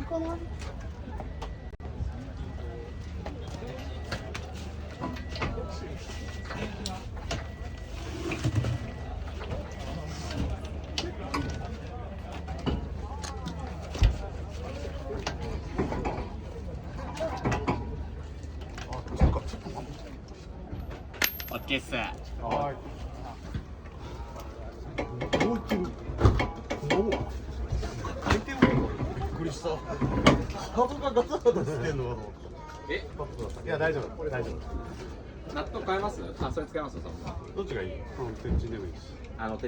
かな。オッケーっす。はい。もう一点。こんなもん。回転もびっくりした。角がガタガタしてんのかと思った。え、待ってください。いや大丈夫。これ大丈夫。納豆買えます？あ、それ使いますよ。どっちがいい？鉄人でもいいし。鉄